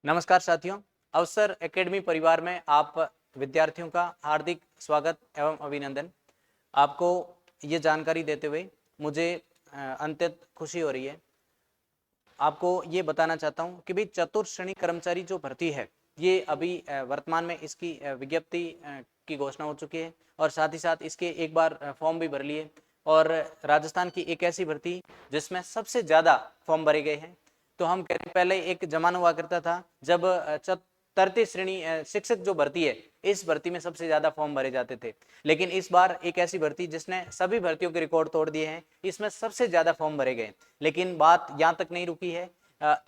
नमस्कार साथियों, अवसर एकेडमी परिवार में आप विद्यार्थियों का हार्दिक स्वागत एवं अभिनंदन। आपको ये जानकारी देते हुए मुझे अत्यंत खुशी हो रही है। आपको ये बताना चाहता हूँ कि भाई चतुर्थ श्रेणी कर्मचारी जो भर्ती है ये अभी वर्तमान में इसकी विज्ञप्ति की घोषणा हो चुकी है और साथ ही साथ इसके एक बार फॉर्म भी भर लिए। और राजस्थान की एक ऐसी भर्ती जिसमें सबसे ज़्यादा फॉर्म भरे गए हैं। तो हम कहते हैं पहले एक जमाना हुआ करता था जब तृतीय श्रेणी शिक्षक जो भर्ती है इस भर्ती में सबसे ज्यादा फॉर्म भरे जाते थे, लेकिन इस बार एक ऐसी भर्ती जिसने सभी भर्तियों के रिकॉर्ड तोड़ दिए हैं, इसमें सबसे ज्यादा फॉर्म भरे गए। लेकिन बात यहाँ तक नहीं रुकी है,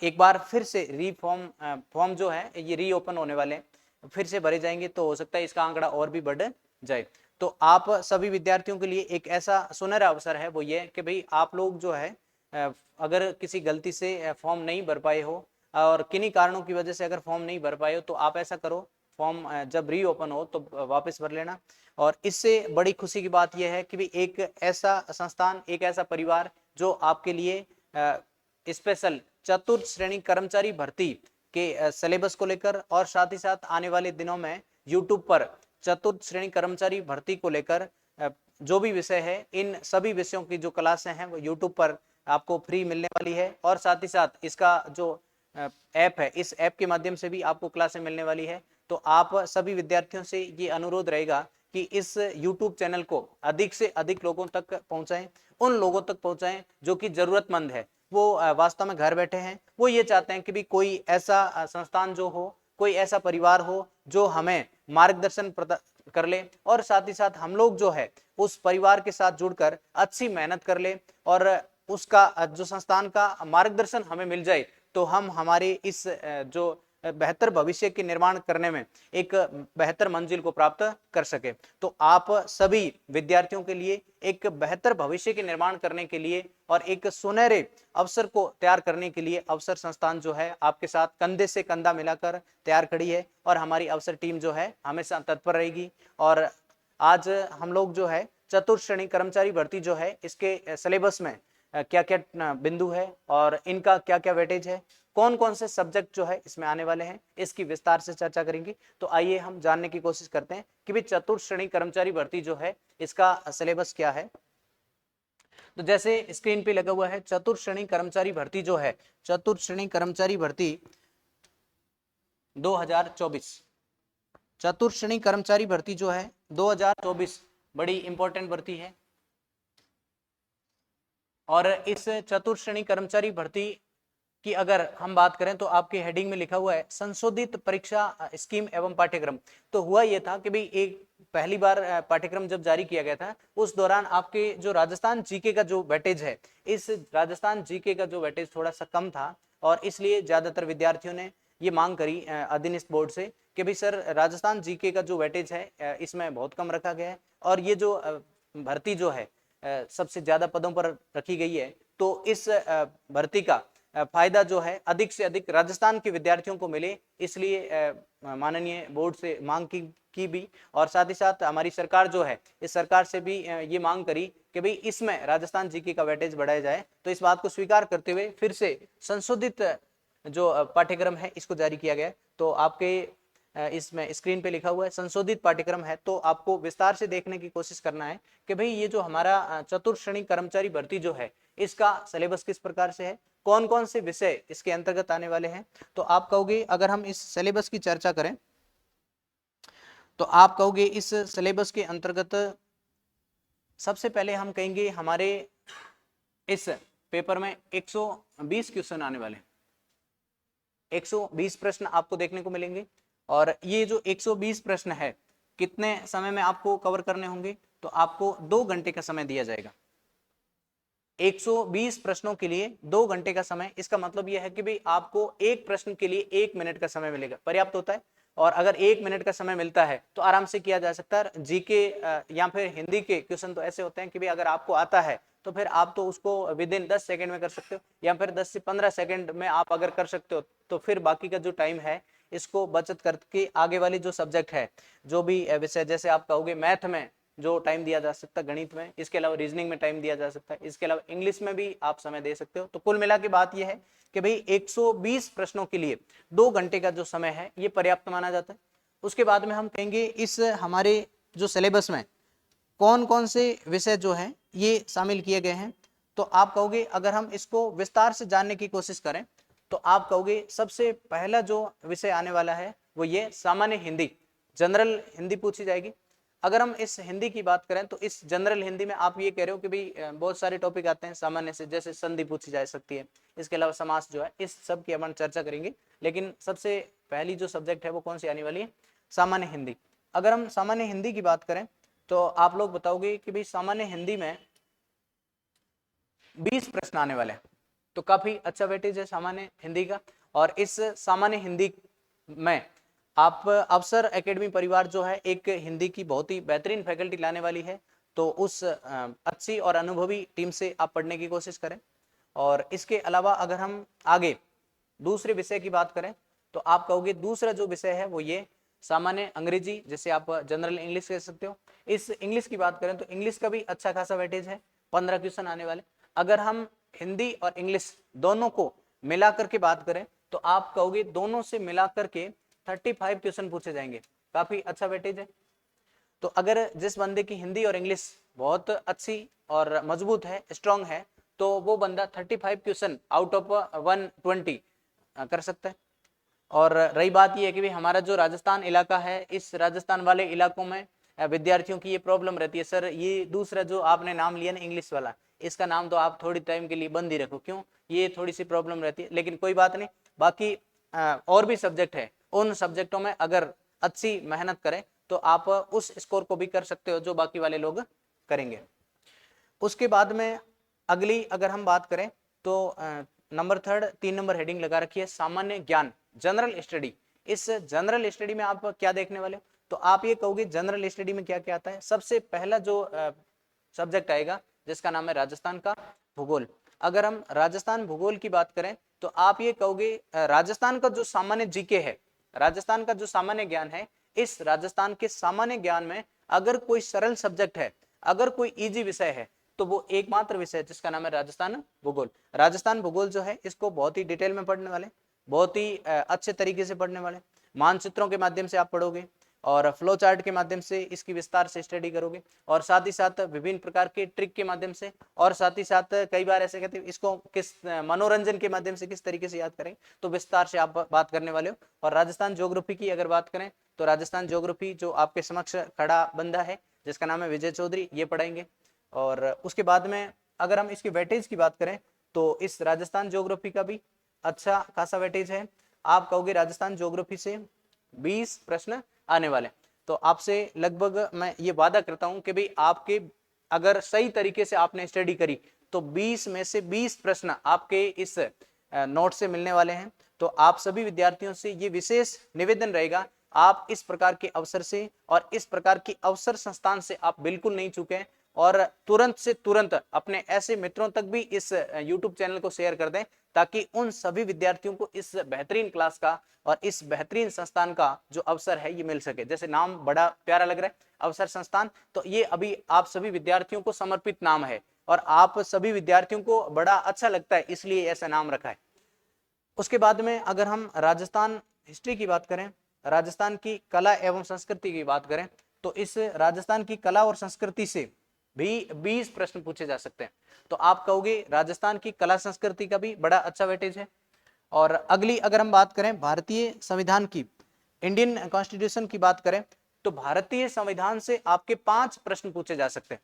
एक बार फिर से फॉर्म जो है ये रीओपन होने वाले फिर से भरे जाएंगे, तो हो सकता है इसका आंकड़ा और भी बढ़ जाए। तो आप सभी विद्यार्थियों के लिए एक ऐसा सुनहरा अवसर है, वो ये कि भाई आप लोग जो है अगर किसी गलती से फॉर्म नहीं भर पाए हो और किन्हीं कारणों की वजह से अगर फॉर्म नहीं भर पाए हो, तो आप ऐसा करो, फॉर्म जब रीओपन हो तो वापस भर लेना। और इससे बड़ी खुशी की बात यह है कि भी एक ऐसा संस्थान, एक ऐसा परिवार जो आपके लिए स्पेशल चतुर्थ श्रेणी कर्मचारी भर्ती के सिलेबस को लेकर और साथ ही साथ आने वाले दिनों में यूट्यूब पर चतुर्थ श्रेणी कर्मचारी भर्ती को लेकर जो भी विषय है, इन सभी विषयों की जो क्लासें हैं वो यूट्यूब पर आपको फ्री मिलने वाली है। और साथ ही साथ इसका जो ऐप है, इस ऐप के माध्यम से भी आपको क्लासें मिलने वाली है। तो आप सभी विद्यार्थियों से ये अनुरोध रहेगा कि इस YouTube चैनल को अधिक से अधिक लोगों तक पहुंचाएं, उन लोगों तक पहुंचाएं जो कि जरूरतमंद है, वो वास्तव में घर बैठे हैं, वो ये चाहते हैं कि भी कोई ऐसा संस्थान जो हो, कोई ऐसा परिवार हो जो हमें मार्गदर्शन कर ले और साथ ही साथ हम लोग जो है उस परिवार के साथ जुड़कर अच्छी मेहनत कर ले और उसका जो संस्थान का मार्गदर्शन हमें मिल जाए, तो हम हमारे इस जो बेहतर भविष्य के निर्माण करने में एक बेहतर मंजिल को प्राप्त कर सके। तो आप सभी विद्यार्थियों के लिए एक बेहतर भविष्य के निर्माण करने के लिए और एक सुनहरे अवसर को तैयार करने के लिए अवसर संस्थान जो है आपके साथ कंधे से कंधा मिलाकर तैयार खड़ी है और हमारी अवसर टीम जो है हमेशा तत्पर रहेगी। और आज हम लोग जो है चतुर्थ श्रेणी कर्मचारी भर्ती जो है इसके सिलेबस में क्या क्या बिंदु है और इनका क्या क्या वेटेज है, कौन कौन से सब्जेक्ट जो है इसमें आने वाले हैं, इसकी विस्तार से चर्चा करेंगे। तो आइए हम जानने की कोशिश करते हैं कि भाई चतुर्थ श्रेणी कर्मचारी भर्ती जो है इसका सिलेबस क्या है। तो जैसे स्क्रीन पे लगा हुआ है, चतुर्थ श्रेणी कर्मचारी भर्ती जो है, चतुर्थ श्रेणी कर्मचारी भर्ती 2024, चतुर्थ श्रेणी कर्मचारी भर्ती जो है 2024 बड़ी इंपॉर्टेंट भर्ती है। और इस चतुर्थ श्रेणी कर्मचारी भर्ती की अगर हम बात करें तो आपके हेडिंग में लिखा हुआ है संशोधित परीक्षा स्कीम एवं पाठ्यक्रम। तो हुआ यह था कि भाई एक पहली बार पाठ्यक्रम जब जारी किया गया था उस दौरान आपके जो राजस्थान जीके का जो वेटेज है, इस राजस्थान जीके का जो वेटेज थोड़ा सा कम था और इसलिए ज्यादातर विद्यार्थियों ने ये मांग करी अधीनस्थ बोर्ड से कि भाई सर राजस्थान जीके का जो वेटेज है इसमें बहुत कम रखा गया है और ये जो भर्ती जो है सबसे ज्यादा पदों पर रखी गई है, तो इस भर्ती का फायदा जो है अधिक से अधिक राजस्थान के विद्यार्थियों को मिले, इसलिए माननीय बोर्ड से मांग की भी और साथ ही साथ हमारी सरकार जो है इस सरकार से भी ये मांग करी कि भाई इसमें राजस्थान जीके का वेटेज बढ़ाया जाए। तो इस बात को स्वीकार करते हुए फिर से संशोधित जो पाठ्यक्रम है इसको जारी किया गया। तो आपके इसमें स्क्रीन पे लिखा हुआ है संशोधित पाठ्यक्रम है, तो आपको विस्तार से देखने की कोशिश करना है कि भाई ये जो हमारा चतुर्थ श्रेणी कर्मचारी भर्ती जो है इसका सिलेबस किस प्रकार से है, कौन कौन से विषय इसके अंतर्गत आने वाले हैं। तो आप कहोगे अगर हम इस सिलेबस की चर्चा करें तो आप कहोगे इस सिलेबस के अंतर्गत सबसे पहले हम कहेंगे हमारे इस पेपर में 120 क्वेश्चन आने वाले हैं, 120 प्रश्न आपको देखने को मिलेंगे। और ये जो 120 प्रश्न है कितने समय में आपको कवर करने होंगे, तो आपको 2 घंटे का समय दिया जाएगा। 120 प्रश्नों के लिए 2 घंटे का समय, इसका मतलब यह है कि भाई आपको एक प्रश्न के लिए 1 मिनट का समय मिलेगा, पर्याप्त होता है। और अगर 1 मिनट का समय मिलता है तो आराम से किया जा सकता है। जीके या फिर हिंदी के क्वेश्चन तो ऐसे होते हैं कि भाई अगर आपको आता है तो फिर आप तो उसको विद इन 10 सेकंड में कर सकते हो या फिर 10 से 15 सेकंड में आप अगर कर सकते हो, तो फिर बाकी का जो टाइम है इसको बचत करके आगे वाली जो सब्जेक्ट है, जो भी विषय, जैसे आप कहोगे मैथ में जो टाइम दिया जा सकता है गणित में, इसके अलावा रीजनिंग में टाइम दिया जा सकता है, इसके अलावा इंग्लिश में भी आप समय दे सकते हो। तो कुल मिला के बात यह है कि भाई 120 प्रश्नों के लिए 2 घंटे का जो समय है ये पर्याप्त माना जाता है। उसके बाद में हम कहेंगे इस हमारे जो सिलेबस में कौन कौन से विषय जो है ये शामिल किए गए हैं। तो आप कहोगे अगर हम इसको विस्तार से जानने की कोशिश करें तो आप कहोगे सबसे पहला जो विषय आने वाला है वो ये सामान्य हिंदी, जनरल हिंदी पूछी जाएगी। अगर हम इस हिंदी की बात करें तो इस जनरल हिंदी में आप ये कह रहे हो कि भाई बहुत सारे टॉपिक आते हैं सामान्य से, जैसे संधि पूछी जा सकती है, इसके अलावा समास जो है, इस सब की अपन चर्चा करेंगे। लेकिन सबसे पहली जो सब्जेक्ट है वो कौन सी आने वाली है, सामान्य हिंदी। अगर हम सामान्य हिंदी की बात करें तो आप लोग बताओगे कि भाई सामान्य हिंदी में 20 प्रश्न आने वाले हैं, तो काफी अच्छा वेटेज है सामान्य हिंदी का। और इस सामान्य हिंदी में आप अवसर एकेडमी परिवार जो है एक हिंदी की बहुत ही बेहतरीन फैकल्टी लाने वाली है, तो उस अच्छी और अनुभवी टीम से आप पढ़ने की कोशिश करें। और इसके अलावा अगर हम आगे दूसरे विषय की बात करें तो आप कहोगे दूसरा जो विषय है वो ये सामान्य अंग्रेजी, जिसे आप जनरल इंग्लिश कह सकते हो। इस इंग्लिश की बात करें तो इंग्लिश का भी अच्छा खासा वेटेज है, 15 क्वेश्चन आने वाले। अगर हम हिंदी और इंग्लिश दोनों को मिलाकर के बात करें तो आप कहोगे दोनों से मिलाकर के 35 क्वेश्चन पूछे जाएंगे, काफी अच्छा वेटेज है। तो अगर जिस बंदे की हिंदी और इंग्लिश बहुत अच्छी और मजबूत है, स्ट्रांग है, तो वो बंदा 35 क्वेश्चन आउट ऑफ 120 कर सकता है। और रही बात ये है कि भी हमारा जो राजस्थान इलाका है, इस राजस्थान वाले इलाकों में विद्यार्थियों की ये प्रॉब्लम रहती है, सर ये दूसरा जो आपने नाम लिया ना इंग्लिश वाला, इसका नाम तो आप थोड़ी टाइम के लिए बंद ही रखो, क्यों, ये थोड़ी सी प्रॉब्लम रहती है। लेकिन कोई बात नहीं, बाकी और भी सब्जेक्ट है, उन सब्जेक्टों में अगर अच्छी मेहनत करें तो आप उस स्कोर को भी कर सकते हो जो बाकी वाले लोग करेंगे। उसके बाद में अगली अगर हम बात करें तो नंबर 3 3 नंबर हेडिंग लगा रखी है सामान्य ज्ञान, जनरल स्टडी। इस जनरल स्टडी में आप क्या देखने वाले हो, तो आप ये कहोगे जनरल स्टडी में क्या क्या आता है। सबसे पहला जो सब्जेक्ट आएगा जिसका नाम है राजस्थान का भूगोल। अगर हम राजस्थान भूगोल की बात करें तो आप ये कहोगे राजस्थान का जो सामान्य जीके है, राजस्थान का जो सामान्य ज्ञान है, इस राजस्थान के सामान्य ज्ञान में अगर कोई सरल सब्जेक्ट है, अगर कोई इजी विषय है, तो वो एकमात्र विषय है जिसका नाम है राजस्थान भूगोल। राजस्थान भूगोल जो है इसको बहुत ही डिटेल में पढ़ने वाले, बहुत ही अच्छे तरीके से पढ़ने वाले, मानचित्रों के माध्यम से आप पढ़ोगे और फ्लो चार्ट के माध्यम से इसकी विस्तार से स्टडी करोगे, और साथ ही साथ विभिन्न प्रकार के ट्रिक के माध्यम से, और साथ ही साथ कई बार ऐसे कहते हैं इसको किस मनोरंजन के माध्यम से किस तरीके से याद करें, तो विस्तार से आप बात करने वाले हो। और राजस्थान ज्योग्राफी की अगर बात करें तो राजस्थान ज्योग्राफी जो आपके समक्ष खड़ा बंदा है जिसका नाम है विजय चौधरी, ये पढ़ाएंगे। और उसके बाद में अगर हम इसकी वेटेज की बात करें तो इस राजस्थान ज्योग्राफी का भी अच्छा खासा वेटेज है। आप कहोगे राजस्थान ज्योग्राफी से 20 प्रश्न आने वाले, तो आपसे लगभग मैं ये वादा करता हूं कि भाई आपके अगर सही तरीके से आपने स्टडी करी तो 20 में से 20 प्रश्न आपके इस नोट से मिलने वाले हैं। तो आप सभी विद्यार्थियों से ये विशेष निवेदन रहेगा, आप इस प्रकार के अवसर से और इस प्रकार की अवसर संस्थान से आप बिल्कुल नहीं चूकें, और तुरंत से तुरंत अपने ऐसे मित्रों तक भी इस YouTube चैनल को शेयर कर दें, ताकि उन सभी विद्यार्थियों को इस बेहतरीन क्लास का और इस बेहतरीन संस्थान का जो अवसर है ये मिल सके। जैसे नाम बड़ा प्यारा लग रहा है अवसर संस्थान, तो ये अभी आप सभी विद्यार्थियों को समर्पित नाम है और आप सभी विद्यार्थियों को बड़ा अच्छा लगता है, इसलिए ऐसा नाम रखा है। उसके बाद में अगर हम राजस्थान हिस्ट्री की बात करें, राजस्थान की कला एवं संस्कृति की बात करें, तो इस राजस्थान की कला और संस्कृति से भी 20 प्रश्न पूछे जा सकते हैं। तो आप कहोगे राजस्थान की कला संस्कृति का भी बड़ा अच्छा वेटेज है। और अगली अगर हम बात करें भारतीय संविधान की, इंडियन कॉन्स्टिट्यूशन की बात करें, तो भारतीय संविधान से आपके 5 प्रश्न पूछे जा सकते हैं।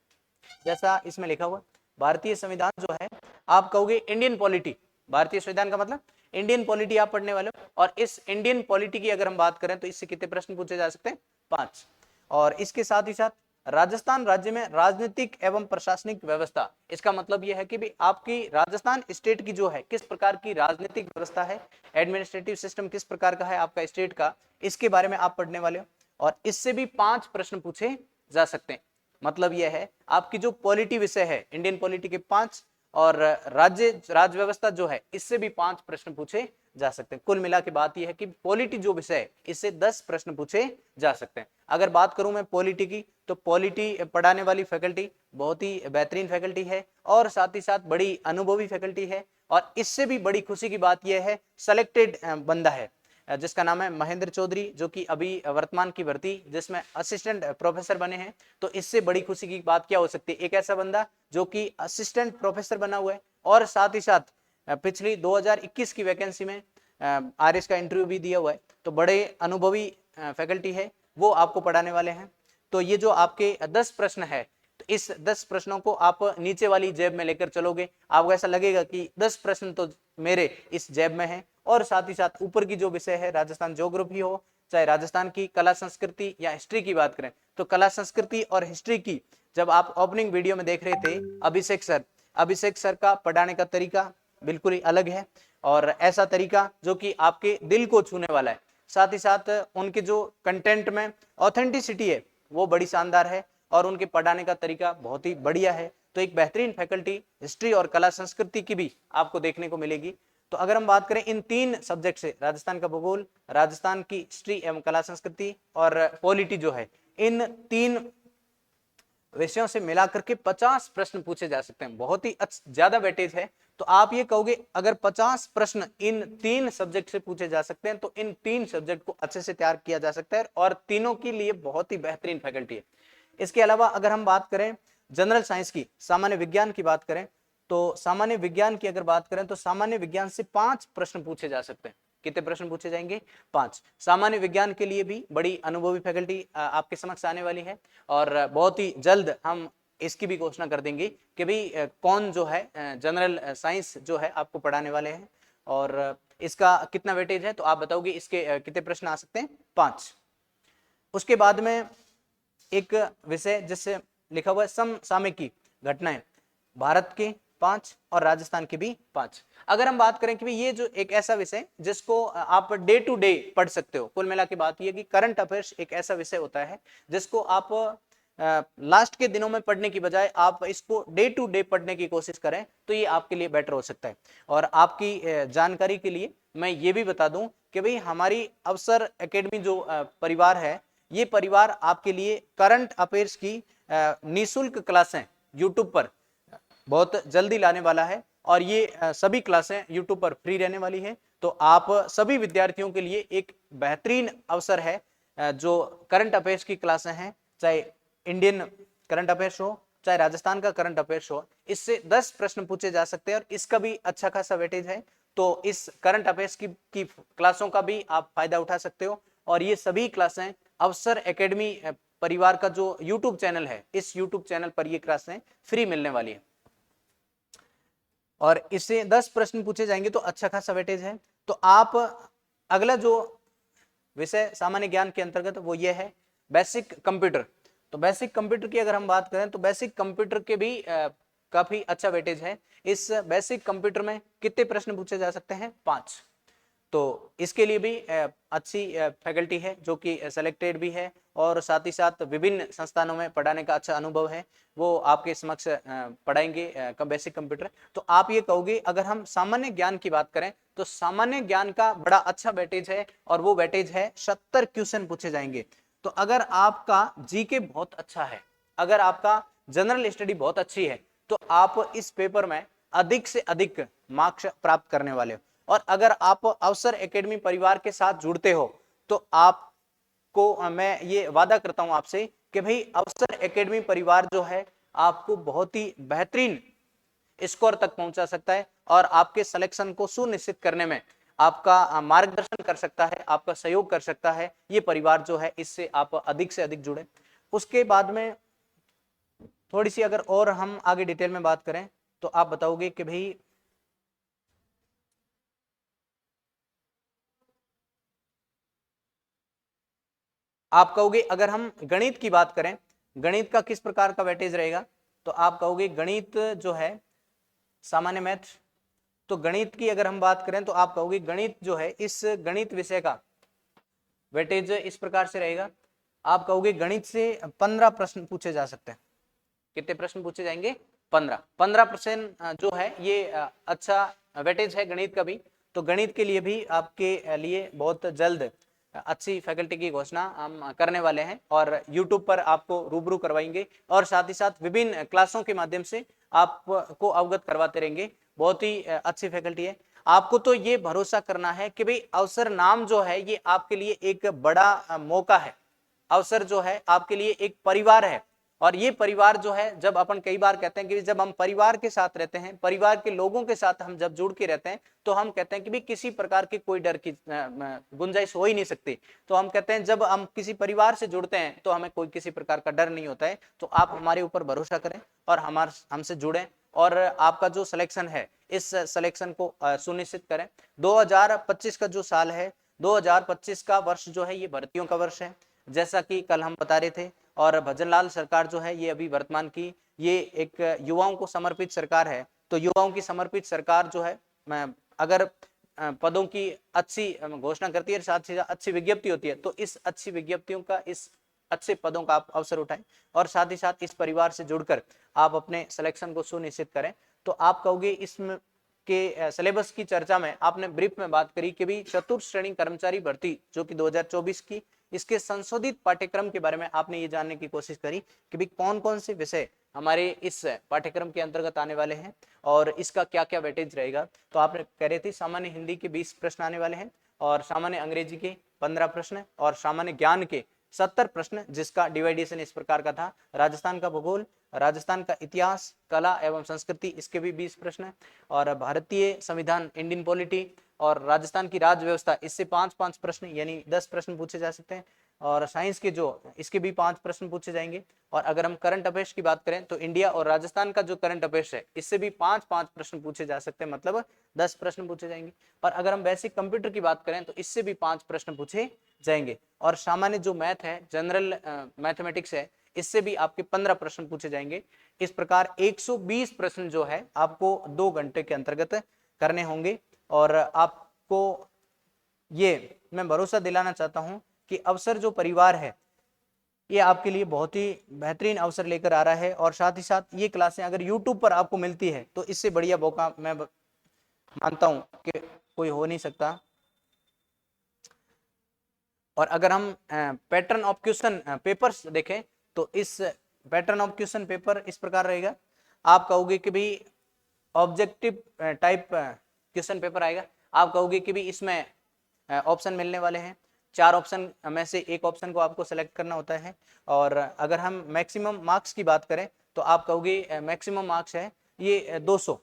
जैसा इसमें लिखा हुआ भारतीय संविधान जो है, आप कहोगे इंडियन पॉलिटी, भारतीय संविधान का मतलब इंडियन पॉलिटी आप पढ़ने वाले हो, और इस इंडियन पॉलिटी की अगर हम बात करें तो इससे कितने प्रश्न पूछे जा सकते हैं, 5। और इसके साथ ही साथ राजस्थान राज्य में राजनीतिक एवं प्रशासनिक व्यवस्था, इसका मतलब यह है कि भी आपकी राजस्थान स्टेट की जो है किस प्रकार की राजनीतिक व्यवस्था है, एडमिनिस्ट्रेटिव सिस्टम किस प्रकार का है आपका स्टेट का, इसके बारे में आप पढ़ने वाले हो, और इससे भी 5 प्रश्न पूछे जा सकते हैं। मतलब यह है आपकी जो पॉलिटी विषय है इंडियन पॉलिटी के 5, और राज्य व्यवस्था जो है इससे भी 5 प्रश्न पूछे जा सकते हैं। कुल मिला के बात यह है कि पॉलिटी जो विषय है इससे 10 प्रश्न पूछे जा सकते हैं। अगर बात करूं मैं पॉलिटी की, तो पॉलिटी पढ़ाने वाली फैकल्टी बहुत ही बेहतरीन फैकल्टी है और साथ ही साथ बड़ी अनुभवी फैकल्टी है। और इससे भी बड़ी खुशी की बात यह है, सेलेक्टेड बंदा है जिसका नाम है महेंद्र चौधरी, जो कि अभी वर्तमान की भर्ती जिसमें असिस्टेंट प्रोफेसर बने हैं। तो इससे बड़ी खुशी की बात क्या हो सकती है, एक ऐसा बंदा जो कि असिस्टेंट प्रोफेसर बना हुआ है और साथ ही साथ पिछली 2021 की वैकेंसी में आरएस का इंटरव्यू भी दिया हुआ है। तो बड़े अनुभवी फैकल्टी है, वो आपको पढ़ाने वाले हैं। तो ये जो आपके 10 प्रश्न है, तो इस 10 प्रश्नों को आप नीचे वाली जेब में लेकर चलोगे, आपको ऐसा लगेगा कि 10 प्रश्न तो मेरे इस जेब में है। और साथ ही साथ ऊपर की जो विषय है, राजस्थान ज्योग्राफी हो, चाहे राजस्थान की कला संस्कृति या हिस्ट्री की बात करें, तो कला संस्कृति और हिस्ट्री की जब आप ओपनिंग वीडियो में देख रहे थे अभिषेक सर का पढ़ाने का तरीका बिल्कुल ही अलग है और ऐसा तरीका जो कि आपके दिल को छूने वाला है। साथ ही साथ उनके जो कंटेंट में ऑथेंटिसिटी है वो बड़ी शानदार है और उनके पढ़ाने का तरीका बहुत ही बढ़िया है। तो एक बेहतरीन फैकल्टी हिस्ट्री और कला संस्कृति की भी आपको देखने को मिलेगी। तो अगर हम बात करें इन 3 सब्जेक्ट से, राजस्थान का भूगोल, राजस्थान की हिस्ट्री एवं कला संस्कृति और पॉलिटी जो है, इन 3 विषयों से मिलाकर के 50 प्रश्न पूछे जा सकते हैं। बहुत ही ज्यादा वेटेज है। तो आप ये कहोगे अगर 50 प्रश्न इन 3 सब्जेक्ट से पूछे जा सकते हैं तो इन 3 सब्जेक्ट को अच्छे से तैयार किया जा सकता है और तीनों के लिए बहुत ही बेहतरीन फैकल्टी है। इसके अलावा अगर हम बात करें जनरल साइंस की, सामान्य विज्ञान की बात करें, तो सामान्य विज्ञान की अगर बात करें तो सामान्य विज्ञान से 5 प्रश्न पूछे जा सकते हैं। कितने प्रश्न पूछे जाएंगे? 5। सामान्य विज्ञान के लिए भी बड़ी अनुभवी फैकल्टी आपके समक्ष आने वाली है और बहुत ही जल्द हम इसकी भी घोषणा कर देंगे कि भाई कौन जो है जनरल साइंस जो है आपको पढ़ाने वाले हैं और इसका कितना वेटेज है। तो आप बताओगे इसके कितने प्रश्न आ सकते हैं? 5। उसके बाद में एक विषय जिससे लिखा हुआ है समसामयिकी घटनाएं, भारत के 5 और राजस्थान के भी 5। अगर हम बात करें कि भाई ये जो एक ऐसा विषय जिसको आप डे टू डे पढ़ सकते हो, कुल मिला के बात ये कि करंट अफेयर्स एक ऐसा विषय होता है जिसको आप लास्ट के दिनों में पढ़ने की बजाय आप इसको डे टू डे पढ़ने की कोशिश करें तो ये आपके लिए बेटर हो सकता है। और आपकी जानकारी के लिए मैं ये भी बता दूं कि भाई हमारी अवसर एकेडमी जो परिवार है, ये परिवार आपके लिए करंट अफेयर्स की निःशुल्क क्लासें यूट्यूब पर बहुत जल्दी लाने वाला है और ये सभी क्लासें यूट्यूब पर फ्री रहने वाली है। तो आप सभी विद्यार्थियों के लिए एक बेहतरीन अवसर है जो करंट अफेयर्स की क्लासें हैं, चाहे इंडियन करंट अफेयर्स हो चाहे राजस्थान का करंट अफेयर्स हो, इससे 10 प्रश्न पूछे जा सकते हैं और इसका भी अच्छा खासा वेटेज है। तो इस करंट अफेयर्स की क्लासों का भी आप फायदा उठा सकते हो और ये सभी क्लासें अवसर एकेडमी परिवार का जो यूट्यूब चैनल है, इस यूट्यूब चैनल पर ये क्लासें फ्री मिलने वाली है और इससे 10 प्रश्न पूछे जाएंगे तो अच्छा खासा वेटेज है। तो आप अगला जो विषय सामान्य ज्ञान के अंतर्गत वो ये है बेसिक कंप्यूटर। तो बेसिक कंप्यूटर की अगर हम बात करें तो बेसिक कंप्यूटर के भी काफी अच्छा वेटेज है। इस बेसिक कंप्यूटर में कितने प्रश्न पूछे जा सकते हैं? 5। तो इसके लिए भी अच्छी फैकल्टी है जो कि सेलेक्टेड भी है और साथ ही साथ विभिन्न संस्थानों में पढ़ाने का अच्छा अनुभव है, वो आपके समक्ष पढ़ाएंगे बेसिक कंप्यूटर। तो आप ये कहोगे अगर हम सामान्य ज्ञान की बात करें तो सामान्य ज्ञान का बड़ा अच्छा वेटेज है और वो वेटेज है 70 क्वेश्चन पूछे जाएंगे। तो अगर आपका जीके बहुत अच्छा है, अगर आपका जनरल स्टडी बहुत अच्छी है, तो आप इस पेपर में अधिक से अधिक मार्क्स प्राप्त करने वाले हो। और अगर आप अवसर एकेडमी परिवार के साथ जुड़ते हो तो आपको मैं ये वादा करता हूं आपसे कि भाई अवसर एकेडमी परिवार जो है आपको बहुत ही बेहतरीन स्कोर तक पहुंचा सकता है और आपके सिलेक्शन को सुनिश्चित करने में आपका मार्गदर्शन कर सकता है, आपका सहयोग कर सकता है ये परिवार जो है। इससे आप अधिक से अधिक जुड़े। उसके बाद में थोड़ी सी अगर और हम आगे डिटेल में बात करें तो आप बताओगे कि भाई आप कहोगे अगर हम गणित की बात करें, गणित का किस प्रकार का वेटेज रहेगा, तो आप कहोगे गणित जो है सामान्य मैथ। तो गणित की अगर हम बात करें तो आप कहोगे गणित जो है, इस गणित विषय का वेटेज इस प्रकार से रहेगा। आप कहोगे गणित से 15 प्रश्न पूछे जा सकते हैं। कितने प्रश्न पूछे जाएंगे? 15% जो है ये अच्छा वेटेज है गणित का भी। तो गणित के लिए भी आपके लिए बहुत जल्द अच्छी फैकल्टी की घोषणा हम करने वाले हैं और YouTube पर आपको रूबरू करवाएंगे और साथ ही साथ विभिन्न क्लासों के माध्यम से आपको अवगत करवाते रहेंगे। बहुत ही अच्छी फैकल्टी है। आपको तो ये भरोसा करना है कि भाई अवसर नाम जो है ये आपके लिए एक बड़ा मौका है। अवसर जो है आपके लिए एक परिवार है और ये परिवार जो है, जब अपन कई बार कहते हैं कि जब हम परिवार के साथ रहते हैं, परिवार के लोगों के साथ हम जब जुड़ के रहते हैं, तो हम कहते हैं कि भी किसी प्रकार की कोई डर की गुंजाइश हो ही नहीं सकती। तो हम कहते हैं जब हम किसी परिवार से जुड़ते हैं तो हमें कोई किसी प्रकार का डर नहीं होता है। तो आप हमारे ऊपर भरोसा करें और हमसे जुड़ें और आपका जो सिलेक्शन है इस सिलेक्शन को सुनिश्चित करें। 2025 का जो साल है, 2025 का वर्ष जो है ये भर्तियों का वर्ष है, जैसा कि कल हम बता रहे थे। और भजनलाल सरकार जो है ये अभी वर्तमान की ये एक युवाओं को समर्पित सरकार है। तो युवाओं की समर्पित सरकार जो है, अगर पदों की अच्छी घोषणा करती है, साथ ही अच्छी विज्ञप्ति होती है, तो इस अच्छी विज्ञप्तियों का, इस अच्छे पदों का आप अवसर उठाएं और साथ ही साथ इस परिवार से जुड़कर आप अपने सिलेक्शन को सुनिश्चित करें। तो आप कहोगे इसमें के सिलेबस की चर्चा में आपने ब्रीफ में बात करी कि भी चतुर्थ श्रेणी कर्मचारी भर्ती जो कि 2024 की, इसके संशोधित पाठ्यक्रम के बारे में आपने ये जानने की कोशिश करी कि भी कौन कौन से विषय हमारे इस पाठ्यक्रम के अंतर्गत आने वाले हैं और इसका क्या क्या वेटेज रहेगा। तो आपने कह रहे थे सामान्य हिंदी के 20 प्रश्न आने वाले हैं और सामान्य अंग्रेजी के 15 प्रश्न और सामान्य ज्ञान के 70 प्रश्न, जिसका डिवाइडेशन इस प्रकार का था: राजस्थान का भूगोल, राजस्थान का इतिहास, कला एवं संस्कृति, इसके भी 20 प्रश्न, और भारतीय संविधान, इंडियन पॉलिटी, और राजस्थान की राज्य व्यवस्था, इससे 5-5 प्रश्न यानी 10 प्रश्न पूछे जा सकते हैं। और साइंस के जो इसके भी 5 प्रश्न पूछे जाएंगे। और अगर हम करंट अफेयर्स की बात करें तो इंडिया और राजस्थान का जो करंट अफेयर्स है इससे भी 5-5 प्रश्न पूछे जा सकते हैं, मतलब 10 प्रश्न पूछे जाएंगे। और अगर हम बेसिक कंप्यूटर की बात करें तो इससे भी 5 प्रश्न पूछे जाएंगे। और सामान्य जो मैथ है, जनरल मैथमेटिक्स है, इससे भी आपके 15 प्रश्न पूछे जाएंगे। इस प्रकार 120 प्रश्न जो है आपको 2 घंटे के अंतर्गत करने होंगे। और आपको ये मैं भरोसा दिलाना चाहता हूं कि अवसर जो परिवार है ये आपके लिए बहुत ही बेहतरीन अवसर लेकर आ रहा है। और साथ ही साथ ये क्लासें अगर YouTube पर आपको मिलती है तो इससे बढ़िया मौका मैं मानता हूं कि कोई हो नहीं सकता। और अगर हम पैटर्न ऑफ क्वेश्चन पेपर्स देखें तो इस पैटर्न ऑफ क्वेश्चन पेपर इस प्रकार रहेगा। आप कहोगे कि भाई ऑब्जेक्टिव टाइप क्वेश्चन पेपर आएगा। आप कहोगे कि भाई इसमें ऑप्शन मिलने वाले हैं, 4 ऑप्शन में से एक ऑप्शन को आपको सेलेक्ट करना होता है। और अगर हम मैक्सिमम मार्क्स की बात करें तो आप कहोगे मैक्सिमम मार्क्स है ये 200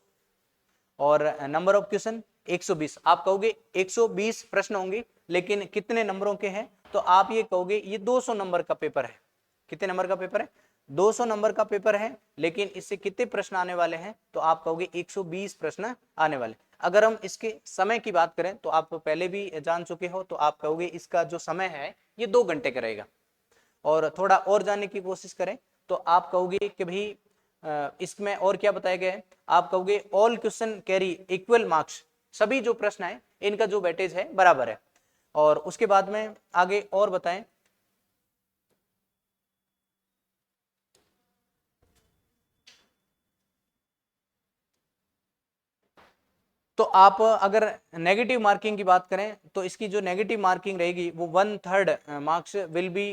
और नंबर ऑफ क्वेश्चन 120। आप कहोगे 120 प्रश्न होंगे लेकिन कितने नंबरों के हैं, तो आप ये कहोगे ये 200 नंबर का पेपर है। कितने नंबर का पेपर है? 200 नंबर का पेपर है, लेकिन इससे कितने प्रश्न आने वाले हैं, तो आप कहोगे 120 प्रश्न आने वाले। अगर हम इसके समय की बात करें तो आप पहले भी जान चुके हो, तो आप कहोगे इसका जो समय है ये 2 घंटे का रहेगा। और थोड़ा और जानने की कोशिश करें तो आप कहोगे कि भाई इसमें और क्या बताया गया है। आप कहोगे all question carry equal marks, सभी जो प्रश्न है इनका जो वेटेज है बराबर है। और उसके बाद में आगे और बताएं तो आप अगर नेगेटिव मार्किंग की बात करें तो इसकी जो नेगेटिव मार्किंग रहेगी वो 1/3 marks will be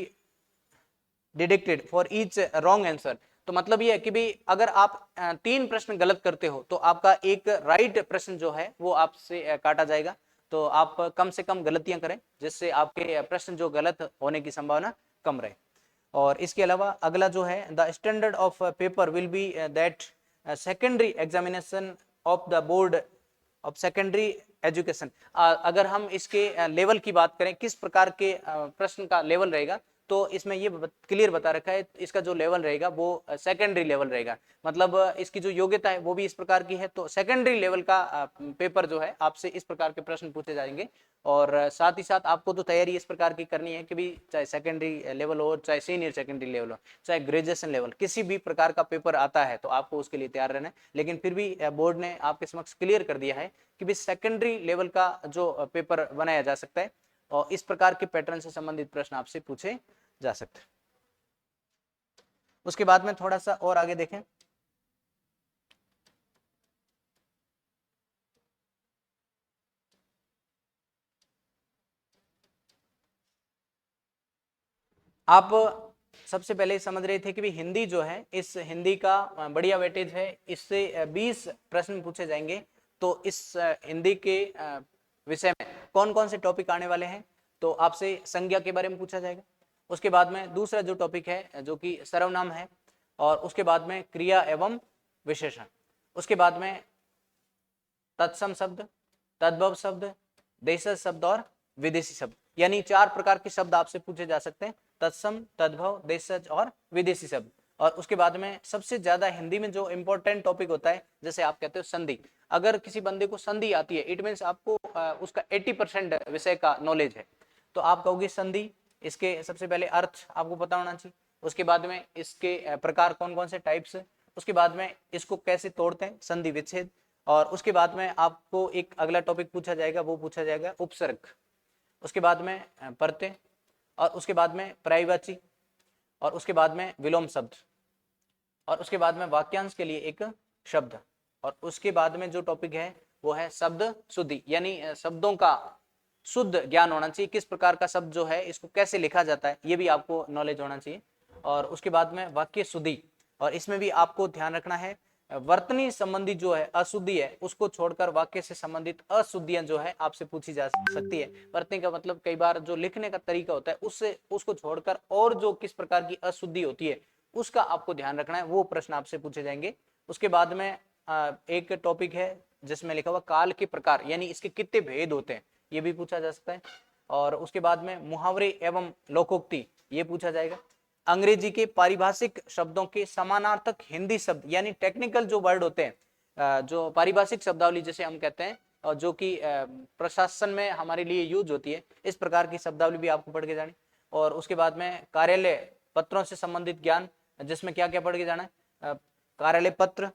deducted for each wrong answer. तो मतलब ये है कि भाई अगर आप 3 प्रश्न गलत करते हो तो आपका एक राइट प्रश्न जो है वो आपसे काटा जाएगा। तो आप कम से कम गलतियां करें जिससे आपके प्रश्न जो गलत होने की संभावना कम रहे। और इसके अलावा अगला जो है the standard of paper will be that secondary examination of the board of secondary education. अगर हम इसके लेवल की बात करें, किस प्रकार के प्रश्न का लेवल रहेगा, तो इसमें ये क्लियर बता रखा है इसका जो लेवल रहेगा वो सेकेंडरी लेवल रहेगा। मतलब इसकी जो योग्यता है वो भी इस प्रकार की है। तो सेकेंडरी लेवल का पेपर जो है आपसे इस प्रकार के प्रश्न पूछे जाएंगे। और साथ ही साथ आपको तो तैयारी इस प्रकार की करनी है कि भी चाहे सेकेंडरी लेवल हो, चाहे सीनियर सेकेंडरी लेवल हो, चाहे ग्रेजुएशन लेवल, किसी भी प्रकार का पेपर आता है तो आपको उसके लिए तैयार रहना है। लेकिन फिर भी बोर्ड ने आपके समक्ष क्लियर कर दिया है कि भी सेकेंडरी लेवल का जो पेपर बनाया जा सकता है और इस प्रकार के पैटर्न से संबंधित प्रश्न आपसे पूछे जा सकते हैं। उसके बाद में थोड़ा सा और आगे देखें आप सबसे पहले समझ रहे थे कि भी हिंदी जो है, इस हिंदी का बढ़िया वेटेज है, इससे 20 प्रश्न पूछे जाएंगे। तो इस हिंदी के विषय में कौन कौन से टॉपिक आने वाले हैं, तो आपसे संज्ञा के बारे में पूछा जाएगा। उसके बाद में दूसरा जो टॉपिक है जो कि सर्वनाम है, और उसके बाद में क्रिया एवं विशेषण। उसके बाद में तत्सम शब्द, तद्भव शब्द, देशज शब्द और विदेशी शब्द, यानी 4 प्रकार के शब्द आपसे पूछे जा सकते हैं, तत्सम, तद्भव, देशज और विदेशी शब्द। और उसके बाद में सबसे ज्यादा हिंदी में जो इंपॉर्टेंट टॉपिक होता है, जैसे आप कहते हो संधि, अगर किसी बंदे को संधि आती है, इट मीन्स आपको उसका 80% विषय का नॉलेज है। तो आप कहोगे संधि, इसके सबसे पहले अर्थ आपको पता होना चाहिए, उसके बाद में इसके प्रकार कौन कौन से टाइप्स, उसके बाद में इसको कैसे तोड़ते हैं, संधि विच्छेद, और उसके बाद में आपको एक अगला टॉपिक पूछा जाएगा, वो पूछा जाएगा उपसर्ग, उसके बाद में प्रत्यय, और उसके बाद में पर्यायवाची, और उसके बाद में विलोम शब्द, और उसके बाद में वाक्यांश के लिए एक शब्द, और उसके बाद में जो टॉपिक है वो है शब्द शुद्धि, यानी शब्दों का शुद्ध ज्ञान होना चाहिए, किस प्रकार का शब्द जो है इसको कैसे लिखा जाता है, ये भी आपको नॉलेज होना चाहिए। और उसके बाद में वाक्य शुद्धि, और इसमें भी आपको ध्यान रखना है वर्तनी संबंधी जो है अशुद्धि है उसको छोड़कर वाक्य से संबंधित अशुद्धियां जो है आपसे पूछी जा सकती है। वर्तनी का मतलब कई बार जो लिखने का तरीका होता है उससे उसको छोड़कर और जो किस प्रकार की अशुद्धि होती है उसका आपको ध्यान रखना है, वो प्रश्न आपसे पूछे जाएंगे। उसके बाद में एक टॉपिक है जिसमें लिखा हुआ काल के प्रकार, यानी इसके कितने भेद होते हैं, ये भी पूछा जा सकता है। और उसके बाद में मुहावरे एवं लोकोक्ति, ये पूछा जाएगा। अंग्रेजी के पारिभाषिक शब्दों के समानार्थक हिंदी शब्द, यानी टेक्निकल जो वर्ड होते हैं, जो पारिभाषिक शब्दावली जिसे हम कहते हैं, और जो कि प्रशासन में हमारे लिए यूज होती है, इस प्रकार की शब्दावली भी आपको पढ़ के जानी। और उसके बाद में कार्यालय पत्रों से संबंधित ज्ञान, जिसमें क्या क्या पढ़ के जाना है, कार्यालय पत्र,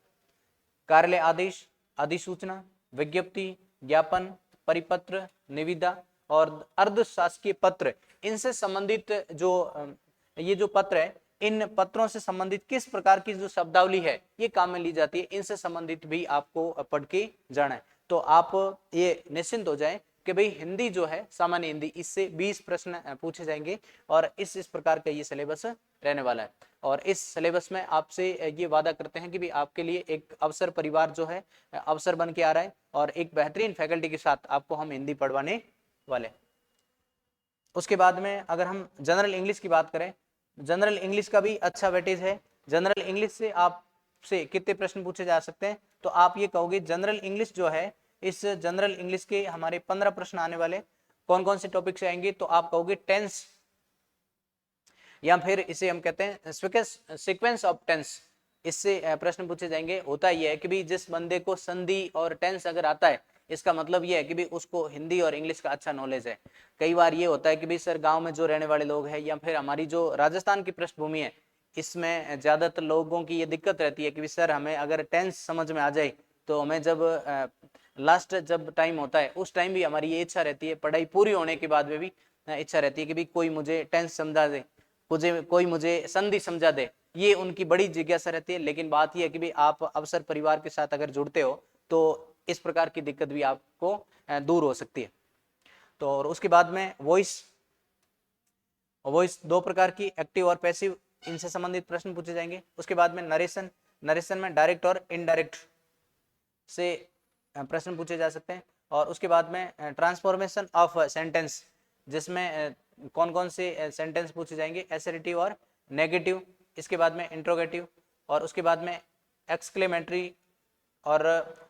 कार्यालय आदेश, अधिसूचना, विज्ञप्ति, ज्ञापन, परिपत्र, निविदा और अर्ध शासकीय पत्र, इनसे संबंधित जो ये जो पत्र है, इन पत्रों से संबंधित किस प्रकार की जो शब्दावली है ये काम में ली जाती है, इनसे संबंधित भी आपको पढ़ के जाना है। तो आप ये निश्चिंत हो जाएं कि भाई हिंदी जो है सामान्य हिंदी, इससे 20 प्रश्न पूछे जाएंगे, और इस प्रकार का ये सिलेबस रहने वाला है। और इस सिलेबस में आपसे ये वादा करते हैं कि भी आपके लिए एक अवसर परिवार जो है अवसर बन के आ रहा है, और एक बेहतरीन फैकल्टी के साथ आपको हम हिंदी पढ़वाने वाले। उसके बाद में अगर हम जनरल इंग्लिश की बात करें, जनरल इंग्लिश का भी अच्छा वेटेज है। जनरल इंग्लिश से आपसे कितने प्रश्न पूछे जा सकते हैं, तो आप ये कहोगे जनरल इंग्लिश जो है, इस जनरल इंग्लिश के हमारे 15 प्रश्न आने वाले। कौन कौन से टॉपिक से आएंगे, तो आप कहोगे टेंस, या फिर इसे हम कहते हैं सीक्वेंस ऑफ टेंस, इससे प्रश्न पूछे जाएंगे। होता यह है कि भी जिस बंदे को संधि और टेंस अगर आता है, इसका मतलब ये है कि भी उसको हिंदी और इंग्लिश का अच्छा नॉलेज है। कई बार ये होता है कि भी सर गांव में जो रहने वाले लोग हैं, या फिर हमारी जो राजस्थान की पृष्ठभूमि है, इसमें ज्यादातर लोगों की ये दिक्कत रहती है कि भी सर हमें अगर टेंस समझ में आ जाए, तो हमें जब लास्ट जब टाइम होता है उस टाइम भी हमारी ये इच्छा रहती है, पढ़ाई पूरी होने के बाद में भी इच्छा रहती है कि भी कोई मुझे टेंस समझा दे, कोई मुझे संधि समझा दे, ये उनकी बड़ी जिज्ञासा रहती है। लेकिन बात यह है कि भी आप अवसर परिवार के साथ अगर जुड़ते हो तो इस प्रकार की दिक्कत भी आपको दूर हो सकती है। तो और उसके बाद में वॉइस 2 प्रकार की, एक्टिव और पैसिव, इनसे संबंधित प्रश्न पूछे जाएंगे। उसके बाद में नरेशन में डायरेक्ट और इनडायरेक्ट से प्रश्न पूछे जा सकते हैं। और उसके बाद में ट्रांसफॉर्मेशन ऑफ सेंटेंस, जिसमें कौन कौन से सेंटेंस पूछे जाएंगे, एसरेटिव और नेगेटिव। इसके बाद में इंट्रोगेटिव, और उसके बाद में एक्सक्लेमेटरी, और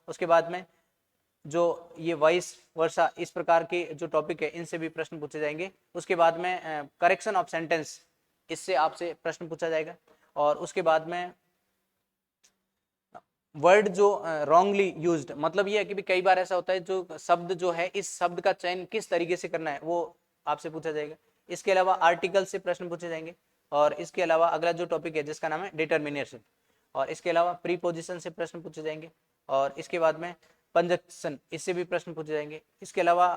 उसके बाद में जो ये वाइस वर्सा, इस प्रकार के जो टॉपिक है इनसे भी प्रश्न पूछे जाएंगे। उसके बाद में करेक्शन ऑफ सेंटेंस, इससे आपसे प्रश्न पूछा जाएगा। और उसके बाद में वर्ड जो रॉन्गली यूज्ड, मतलब ये है कि भी कई बार ऐसा होता है जो शब्द जो है, इस शब्द का चयन किस तरीके से करना है वो आपसे पूछा जाएगा। इसके अलावा आर्टिकल से प्रश्न पूछे जाएंगे। और इसके अलावा अगला जो टॉपिक है जिसका नाम है डिटर्मिनेशन, और इसके अलावा प्रीपोजिशन से प्रश्न पूछे जाएंगे। और इसके बाद में पंजक्शन, इससे भी प्रश्न पूछे जाएंगे। इसके अलावा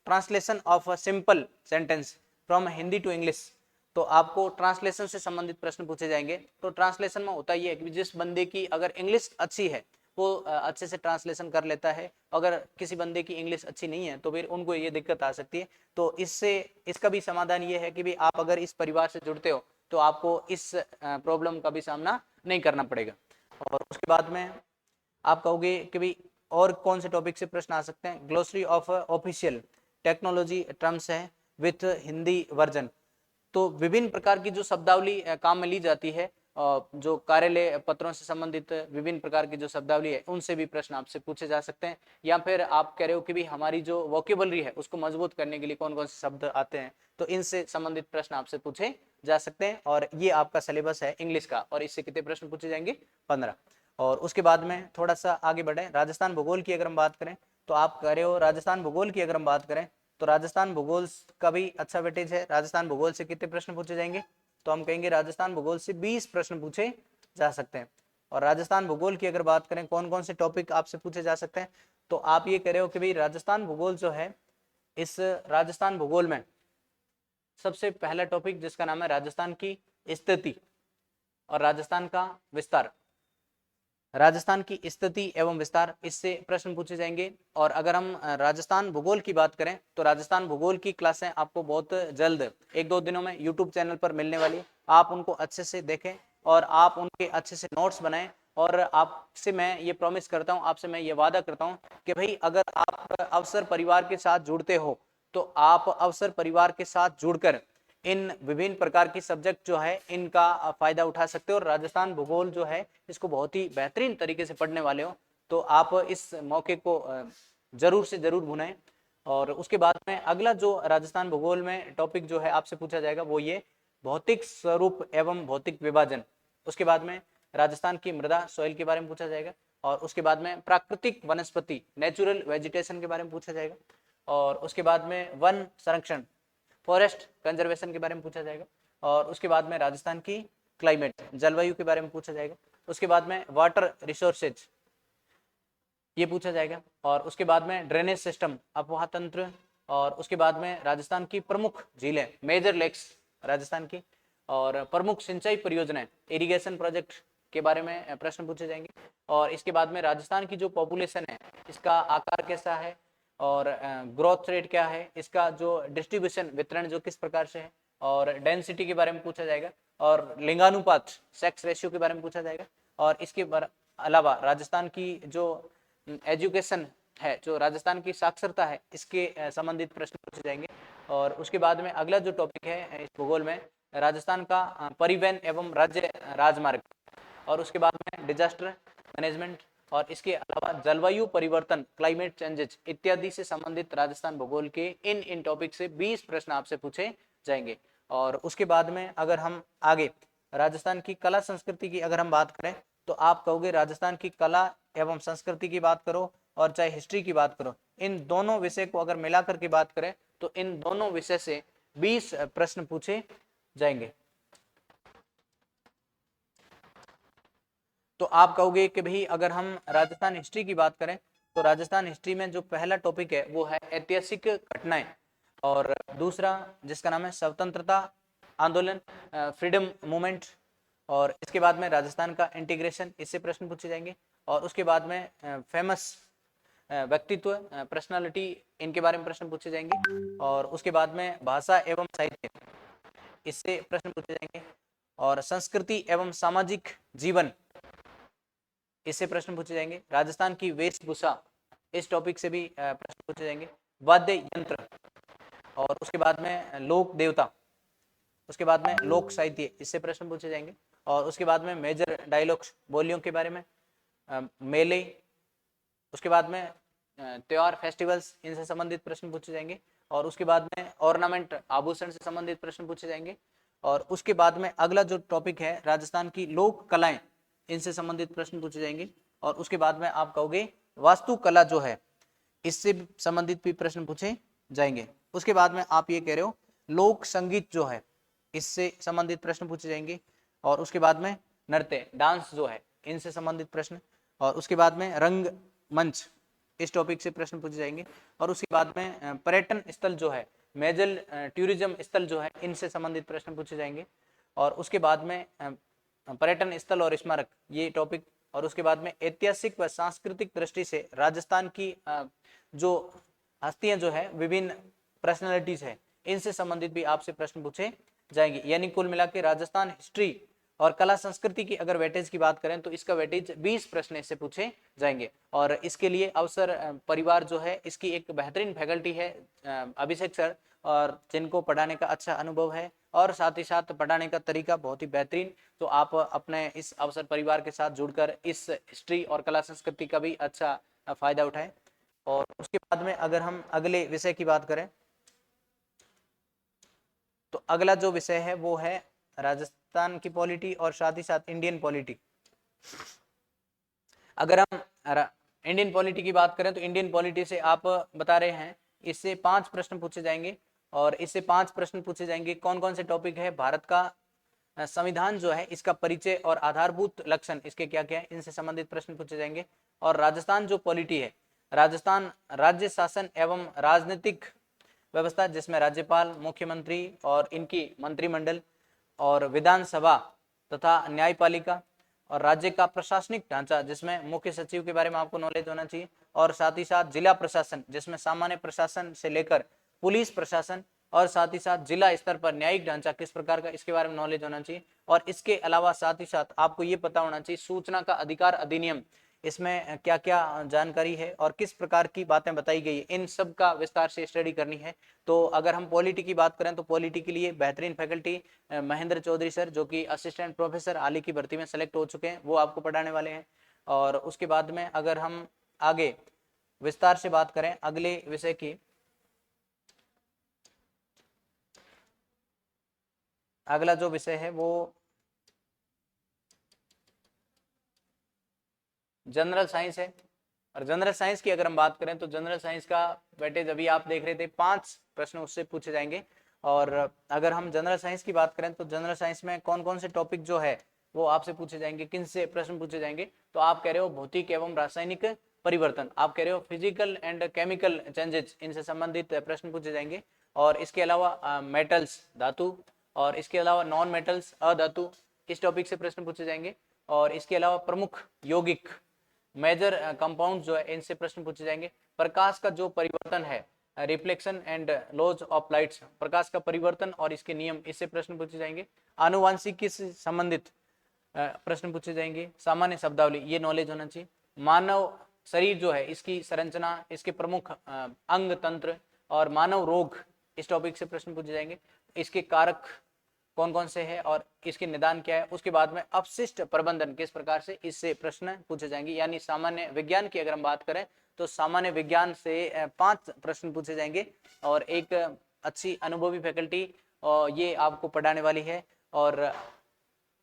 translation of a simple sentence from Hindi to English, तो आपको ट्रांसलेशन से संबंधित प्रश्न पूछे जाएंगे। तो ट्रांसलेशन में होता ही है कि जिस बंदे की अगर इंग्लिश अच्छी है वो अच्छे से ट्रांसलेशन कर लेता है। अगर किसी बंदे की इंग्लिश अच्छी नहीं है तो फिर उनको ये दिक्कत आ सकती है। तो इसका भी समाधान ये है कि भी आप अगर इस परिवार से जुड़ते हो तो आपको इस प्रॉब्लम का भी सामना नहीं करना पड़ेगा। और उसके बाद में आप कहोगे कि भी और कौन से टॉपिक से प्रश्न आ सकते हैं। Glossary of official technology terms है विथ हिंदी वर्जन। तो विभिन्न प्रकार की जो शब्दावली काम में ली जाती है, जो कार्यालय पत्रों से संबंधित विभिन्न प्रकार की जो शब्दावली है उनसे भी प्रश्न आपसे पूछे जा सकते हैं। या फिर आप कह रहे हो कि भी हमारी जो वोकेबलरी है उसको मजबूत करने के लिए कौन कौन से शब्द आते हैं, तो इनसे संबंधित प्रश्न आपसे पूछे जा सकते हैं। और ये आपका सिलेबस है इंग्लिश का, और इससे कितने प्रश्न पूछे जाएंगे, 15। और उसके बाद में थोड़ा सा आगे बढ़े, राजस्थान भूगोल की अगर हम बात करें तो आप कह रहे हो राजस्थान भूगोल की अगर हम बात करें तो राजस्थान भूगोल का भी अच्छा वेटेज है। राजस्थान भूगोल से कितने प्रश्न पूछे जाएंगे, तो हम कहेंगे राजस्थान भूगोल से 20 प्रश्न पूछे जा सकते हैं। और राजस्थान भूगोल की अगर बात करें कौन कौन से टॉपिक आपसे पूछे जा सकते हैं, तो आप ये कह रहे हो कि भाई राजस्थान भूगोल जो है, इस राजस्थान भूगोल में सबसे पहला टॉपिक जिसका नाम है राजस्थान की स्थिति और राजस्थान का विस्तार। राजस्थान की स्थिति एवं विस्तार, इससे प्रश्न पूछे जाएंगे। और अगर हम राजस्थान भूगोल की बात करें तो राजस्थान भूगोल की क्लासें आपको बहुत जल्द 1-2 दिनों में यूट्यूब चैनल पर मिलने वाली है। आप उनको अच्छे से देखें और आप उनके अच्छे से नोट्स बनाएं। और आपसे मैं ये प्रॉमिस करता हूं, आपसे मैं ये वादा करता हूं कि भाई अगर आप अवसर परिवार के साथ जुड़ते हो तो आप अवसर परिवार के साथ जुड़कर इन विभिन्न प्रकार की सब्जेक्ट जो है इनका फायदा उठा सकते हो। और राजस्थान भूगोल जो है इसको बहुत ही बेहतरीन तरीके से पढ़ने वाले हो तो आप इस मौके को जरूर से जरूर भुनाएं। और उसके बाद में अगला जो राजस्थान भूगोल में टॉपिक जो है आपसे पूछा जाएगा वो ये भौतिक स्वरूप एवं भौतिक विभाजन। उसके बाद में राजस्थान की मृदा सॉइल के बारे में पूछा जाएगा। और उसके बाद में प्राकृतिक वनस्पति नेचुरल वेजिटेशन के बारे में पूछा जाएगा। और उसके बाद में वन संरक्षण फॉरेस्ट कंजर्वेशन के बारे में पूछा जाएगा। और उसके बाद में राजस्थान की क्लाइमेट जलवायु के बारे में पूछा जाएगा। उसके बाद में वाटर रिसोर्सेज ये पूछा जाएगा। और उसके बाद में ड्रेनेज सिस्टम अफवाह तंत्र। और उसके बाद में राजस्थान की प्रमुख झीलें मेजर लेक्स राजस्थान की। और प्रमुख सिंचाई परियोजनाएं इरिगेशन प्रोजेक्ट के बारे में प्रश्न पूछे जाएंगे। और इसके बाद में राजस्थान की जो पॉपुलेशन है इसका आकार कैसा है और ग्रोथ रेट क्या है, इसका जो डिस्ट्रीब्यूशन वितरण जो किस प्रकार से है, और डेंसिटी के बारे में पूछा जाएगा। और लिंगानुपात सेक्स रेशियो के बारे में पूछा जाएगा। और इसके अलावा राजस्थान की जो एजुकेशन है, जो राजस्थान की साक्षरता है, इसके संबंधित प्रश्न पूछे जाएंगे। और उसके बाद में अगला जो टॉपिक है इस भूगोल में राजस्थान का परिवहन एवं राज्य राजमार्ग। और उसके बाद में डिजास्टर मैनेजमेंट और इसके अलावा जलवायु परिवर्तन क्लाइमेट चेंजेस इत्यादि से संबंधित राजस्थान भूगोल के इन टॉपिक से 20 प्रश्न आपसे पूछे जाएंगे। और उसके बाद में अगर हम आगे राजस्थान की कला संस्कृति की अगर हम बात करें तो आप कहोगे राजस्थान की कला एवं संस्कृति की बात करो और चाहे हिस्ट्री की बात करो, इन दोनों विषय को अगर मिलाकर के बात करें तो इन दोनों विषय से 20 प्रश्न पूछे जाएंगे। तो आप कहोगे कि भाई अगर हम राजस्थान हिस्ट्री की बात करें तो राजस्थान हिस्ट्री में जो पहला टॉपिक है वो है ऐतिहासिक घटनाएं। और दूसरा जिसका नाम है स्वतंत्रता आंदोलन फ्रीडम मूवमेंट। और इसके बाद में राजस्थान का इंटीग्रेशन, इससे प्रश्न पूछे जाएंगे। और उसके बाद में फेमस व्यक्तित्व पर्सनालिटी, इनके बारे में प्रश्न पूछे जाएंगे। और उसके बाद में भाषा एवं साहित्य, इससे प्रश्न पूछे जाएंगे। और संस्कृति एवं सामाजिक जीवन, इससे प्रश्न पूछे जाएंगे। राजस्थान की वेशभूषा, इस टॉपिक से भी प्रश्न पूछे जाएंगे। वाद्य यंत्र, और उसके बाद में लोक देवता, उसके बाद में लोक साहित्य, इससे प्रश्न पूछे जाएंगे। और उसके बाद में मेजर डायलॉग्स बोलियों के बारे में, मेले, उसके बाद में त्योहार फेस्टिवल्स, इनसे संबंधित प्रश्न पूछे जाएंगे। और उसके बाद में ऑर्नामेंट आभूषण से संबंधित प्रश्न पूछे जाएंगे। और उसके बाद में अगला जो टॉपिक है राजस्थान की लोक कलाएं, इनसे संबंधित प्रश्न पूछे जाएंगे। और उसके बाद में आप कहोगे वास्तुकला जो है इससे संबंधित भी प्रश्न पूछे जाएंगे। उसके बाद में आप ये कह रहे हो लोक संगीत जो है इससे संबंधित प्रश्न पूछे जाएंगे। और उसके बाद में नृत्य डांस जो है इनसे संबंधित प्रश्न। और उसके बाद में रंग मंच, इस टॉपिक से प्रश्न पूछे जाएंगे। और उसके बाद में पर्यटन स्थल जो है मेजर टूरिज्म स्थल जो है इनसे संबंधित प्रश्न पूछे जाएंगे। और उसके बाद में पर्यटन स्थल और स्मारक, ये टॉपिक और उसके बाद में ऐतिहासिक व सांस्कृतिक दृष्टि से राजस्थान की जो हस्तियां जो है, विभिन्न पर्सनालिटीज है, इनसे संबंधित भी आपसे प्रश्न पूछे जाएंगे। यानी कुल मिला के राजस्थान हिस्ट्री और कला संस्कृति की अगर वेटेज की बात करें तो इसका वेटेज 20 प्रश्न इससे पूछे जाएंगे। और इसके लिए अवसर परिवार जो है, इसकी एक बेहतरीन फैकल्टी है अभिषेक सर, और जिनको पढ़ाने का अच्छा अनुभव है और साथ ही साथ पढ़ाने का तरीका बहुत ही बेहतरीन। तो आप अपने इस अवसर परिवार के साथ जुड़कर इस हिस्ट्री और कला संस्कृति का भी अच्छा फायदा उठाएं। और उसके बाद में अगर हम अगले विषय की बात करें तो अगला जो विषय है वो है राजस्थान की पॉलिटी और साथ ही साथ इंडियन पॉलिटी। अगर हम इंडियन पॉलिटी की बात करें तो इंडियन पॉलिटी से आप बता रहे हैं, इससे 5 प्रश्न पूछे जाएंगे। और इससे 5 प्रश्न पूछे जाएंगे कौन कौन से टॉपिक है, भारत का संविधान जो है इसका परिचय और आधारभूत लक्षण इसके क्या क्या है, इनसे संबंधित प्रश्न पूछे जाएंगे। और राजस्थान जो पॉलिटी है, राजस्थान राज्य शासन एवं राजनीतिक व्यवस्था जिसमें राज्यपाल, मुख्यमंत्री और इनकी मंत्रिमंडल और विधानसभा तथा न्यायपालिका और राज्य का प्रशासनिक ढांचा जिसमें मुख्य सचिव के बारे में आपको नॉलेज होना चाहिए, और साथ ही साथ जिला प्रशासन जिसमें सामान्य प्रशासन से लेकर पुलिस प्रशासन और साथ ही साथ जिला स्तर पर न्यायिक ढांचा किस प्रकार का, इसके बारे में नॉलेज होना चाहिए। और इसके अलावा साथ ही साथ आपको ये पता होना चाहिए सूचना का अधिकार अधिनियम, इसमें क्या क्या जानकारी है और किस प्रकार की बातें बताई गई है, इन सब का विस्तार से स्टडी करनी है। तो अगर हम पॉलिटी की बात करें तो पॉलिटी के लिए बेहतरीन फैकल्टी महेंद्र चौधरी सर, जो कि असिस्टेंट प्रोफेसर हाल ही की भर्ती में सेलेक्ट हो चुके हैं, वो आपको पढ़ाने वाले हैं। और उसके बाद में अगर हम आगे विस्तार से बात करें अगले विषय की, अगला जो विषय है वो जनरल साइंस है। और जनरल साइंस की अगर हम बात करें तो जनरल साइंस का वेटेज अभी आप देख रहे थे 5 प्रश्न उससे पूछे जाएंगे। और अगर हम जनरल साइंस की बात करें तो जनरल साइंस में कौन कौन से टॉपिक जो है वो आपसे पूछे जाएंगे, किन से प्रश्न पूछे जाएंगे, तो आप कह रहे हो भौतिक एवं रासायनिक परिवर्तन, आप कह रहे हो फिजिकल एंड केमिकल चेंजेस, इनसे संबंधित प्रश्न पूछे जाएंगे। और इसके अलावा मेटल्स धातु, और इसके अलावा नॉन मेटल्स अधातु, इस टॉपिक से प्रश्न पूछे जाएंगे। और इसके अलावा प्रमुख यौगिक मेजर कंपाउंड जो है इनसे प्रश्न पूछे जाएंगे। प्रकाश का जो परिवर्तन है, reflection and laws of lights, प्रकाश का परिवर्तन और इसके नियम, इससे प्रश्न पूछे जाएंगे। आनुवांशिकी से संबंधित प्रश्न पूछे जाएंगे। सामान्य शब्दावली, ये नॉलेज होना चाहिए। मानव शरीर जो है इसकी संरचना, इसके प्रमुख अंग तंत्र और मानव रोग, इस टॉपिक से प्रश्न पूछे जाएंगे। इसके कारक कौन कौन से हैं और इसके निदान क्या है। उसके बाद में अपशिष्ट प्रबंधन किस प्रकार से, इससे प्रश्न पूछे जाएंगे। यानी सामान्य विज्ञान की अगर हम बात करें तो सामान्य विज्ञान से 5 प्रश्न पूछे जाएंगे। और एक अच्छी अनुभवी फैकल्टी ये आपको पढ़ाने वाली है। और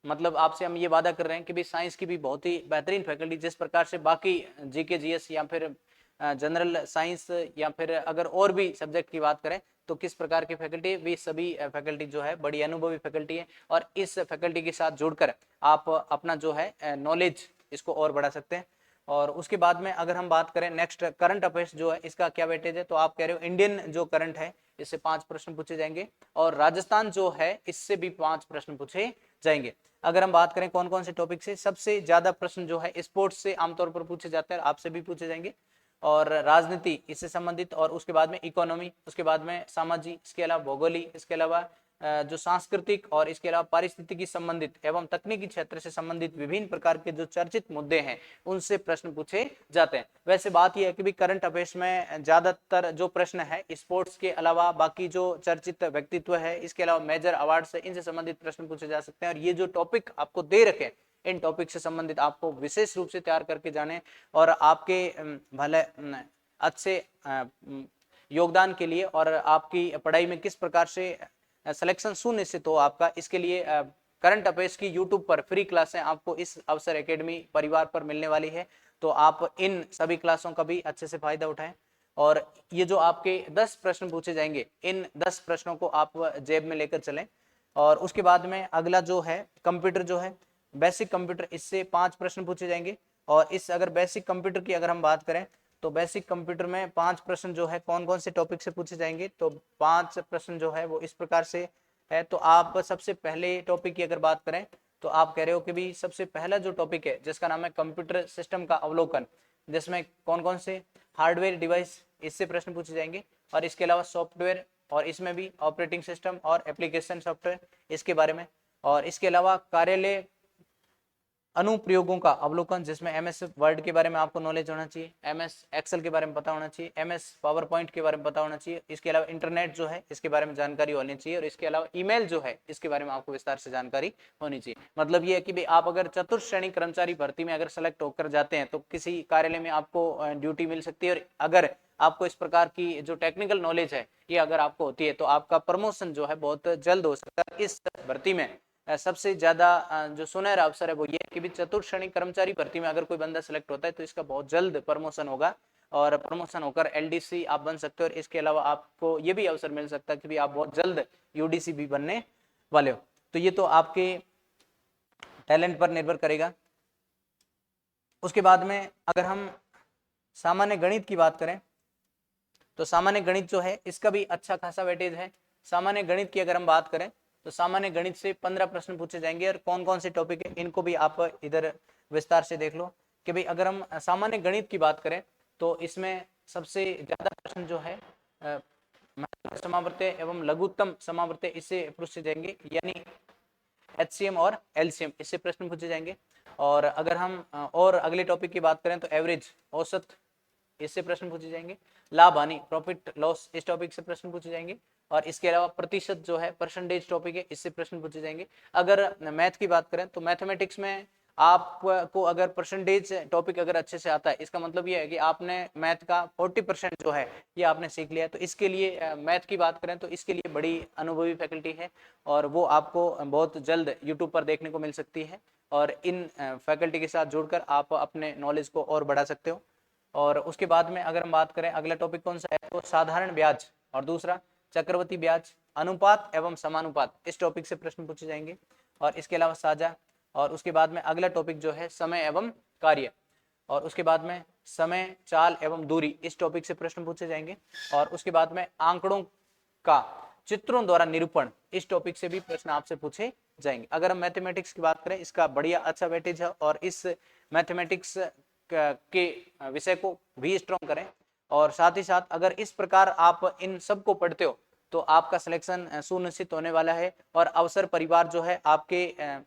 मतलब आपसे हम ये वादा कर रहे हैं कि भी साइंस की भी बहुत ही बेहतरीन फैकल्टी, जिस प्रकार से बाकी जीके जीएस या फिर जनरल साइंस या फिर अगर और भी सब्जेक्ट की बात करें तो किस प्रकार की फैकल्टी, वे सभी फैकल्टी जो है बड़ी अनुभवी फैकल्टी है। और इस फैकल्टी के साथ जुड़कर आप अपना जो है नॉलेज इसको और बढ़ा सकते हैं। और उसके बाद में अगर हम बात करें नेक्स्ट करंट अफेयर्स जो है इसका क्या वेटेज है, तो आप कह रहे हो इंडियन जो करंट है इससे 5 प्रश्न पूछे जाएंगे। और राजस्थान जो है इससे भी 5 प्रश्न पूछे जाएंगे। अगर हम बात करें कौन कौन से टॉपिक से, सबसे ज्यादा प्रश्न जो है स्पोर्ट्स से आमतौर पर पूछे जाते हैं, आपसे भी पूछे जाएंगे। और राजनीति इससे संबंधित, और उसके बाद में इकोनॉमी, उसके बाद में सामाजिक, इसके अलावा भौगोलिक, इसके अलावा जो सांस्कृतिक और इसके अलावा पारिस्थितिकी संबंधित एवं तकनीकी क्षेत्र से संबंधित विभिन्न प्रकार के जो चर्चित मुद्दे हैं उनसे प्रश्न पूछे जाते हैं। वैसे बात यह है कि भी करंट अफेयर्स में ज्यादातर जो प्रश्न है स्पोर्ट्स के अलावा बाकी जो चर्चित व्यक्तित्व है, इसके अलावा मेजर अवार्ड से, इनसे संबंधित प्रश्न पूछे जा सकते हैं। और ये जो टॉपिक आपको दे रखे इन टॉपिक से संबंधित आपको विशेष रूप से तैयार करके जाने और आपके भले अच्छे योगदान के लिए और आपकी पढ़ाई में किस प्रकार से सिलेक्शन सुनिश्चित हो आपका, इसके लिए करंट अफेयर्स की यूट्यूब पर फ्री क्लासें आपको इस अवसर एकेडमी परिवार पर मिलने वाली है। तो आप इन सभी क्लासों का भी अच्छे से फायदा उठाएं। और ये जो आपके 10 प्रश्न पूछे जाएंगे, इन 10 प्रश्नों को आप जेब में लेकर चलें। और उसके बाद में अगला जो है कंप्यूटर जो है, बेसिक कंप्यूटर, इससे 5 प्रश्न पूछे जाएंगे। और इस अगर बेसिक कंप्यूटर की अगर हम बात करें तो बेसिक कंप्यूटर में 5 प्रश्न जो है कौन कौन से टॉपिक से पूछे जाएंगे, तो 5 प्रश्न जो है वो इस प्रकार से है। तो आप सबसे पहले टॉपिक की अगर बात करें तो आप कह रहे हो कि भी सबसे पहला जो टॉपिक है जिसका नाम है कंप्यूटर सिस्टम का अवलोकन, जिसमें कौन कौन से हार्डवेयर डिवाइस, इससे प्रश्न पूछे जाएंगे, और इसके अलावा सॉफ्टवेयर, और इसमें भी ऑपरेटिंग सिस्टम और एप्लीकेशन सॉफ्टवेयर इसके बारे में, और इसके अलावा कार्यालय अनुप्रयोगों का अवलोकन, जिसमें एमएस वर्ड के बारे में आपको नॉलेज होना चाहिए, एमएस एक्सेल के बारे में पता होना चाहिए, एमएस पावर पॉइंट के बारे में पता होना चाहिए, इसके अलावा इंटरनेट जो है इसके बारे में जानकारी होनी चाहिए, और इसके अलावा ईमेल जो है इसके बारे में आपको विस्तार से जानकारी होनी चाहिए। मतलब ये है कि भाई आप अगर चतुर्थ श्रेणी कर्मचारी भर्ती में अगर सेलेक्ट होकर जाते हैं तो किसी कार्यालय में आपको ड्यूटी मिल सकती है, और अगर आपको इस प्रकार की जो टेक्निकल नॉलेज है ये अगर आपको होती है तो आपका प्रमोशन जो है बहुत जल्द हो सकता है। इस भर्ती में सबसे ज्यादा जो सुनहरा अवसर है वो ये कि भी चतुर्थ श्रेणी कर्मचारी भर्ती में अगर कोई बंदा सेलेक्ट होता है तो इसका बहुत जल्द प्रमोशन होगा, और प्रमोशन होकर एलडीसी आप बन सकते हो, और इसके अलावा आपको ये भी अवसर मिल सकता है कि भी आप बहुत जल्द यूडीसी भी बनने वाले हो। तो ये तो आपके टैलेंट पर निर्भर करेगा। उसके बाद में अगर हम सामान्य गणित की बात करें तो सामान्य गणित जो है इसका भी अच्छा खासा वेटेज है। सामान्य गणित की अगर हम बात करें तो सामान्य गणित से 15 प्रश्न पूछे जाएंगे, और कौन कौन से टॉपिक है इनको भी आप इधर विस्तार से देख लो कि भाई अगर हम सामान्य गणित की बात करें तो इसमें सबसे ज्यादा प्रश्न जो है महत्तम समावर्त्य एवं लघुत्तम समावर्त्य इससे पूछे जाएंगे, यानी एचसीएम और एलसीएम इससे प्रश्न पूछे जाएंगे। और अगर हम और अगले टॉपिक की बात करें तो एवरेज औसत इससे प्रश्न पूछे जाएंगे, लाभ हानि प्रॉफिट लॉस इस टॉपिक से प्रश्न पूछे जाएंगे, और इसके अलावा प्रतिशत जो है परसेंटेज टॉपिक है इससे प्रश्न पूछे जाएंगे। अगर मैथ की बात करें तो मैथमेटिक्स में आपको अगर परसेंटेज टॉपिक अगर अच्छे से आता है इसका मतलब ये है कि आपने मैथ का 40% जो है ये आपने सीख लिया है। तो इसके लिए मैथ की बात करें तो इसके लिए बड़ी अनुभवी फैकल्टी है, और वो आपको बहुत जल्द यूट्यूब पर देखने को मिल सकती है, और इन फैकल्टी के साथ जुड़कर आप अपने नॉलेज को और बढ़ा सकते हो। और उसके बाद में अगर हम बात करें अगला टॉपिक कौन सा है तो साधारण ब्याज, और दूसरा चक्रवृद्धि ब्याज, अनुपात एवं समानुपात इस टॉपिक से प्रश्न पूछे जाएंगे, और इसके अलावा साझा, और उसके बाद में अगला टॉपिक जो है समय एवं कार्य, और उसके बाद में समय चाल एवं दूरी इस टॉपिक से प्रश्न पूछे जाएंगे, और उसके बाद में आंकड़ों का चित्रों द्वारा निरूपण इस टॉपिक से भी प्रश्न आपसे पूछे जाएंगे। अगर हम मैथमेटिक्स की बात करें इसका बढ़िया अच्छा वेटेज है, और इस मैथमेटिक्स के विषय को भी स्ट्रॉन्ग करें, और साथ ही साथ अगर इस प्रकार आप इन सब को पढ़ते हो तो आपका सिलेक्शन सुनिश्चित होने वाला है, और अवसर परिवार जो है आपके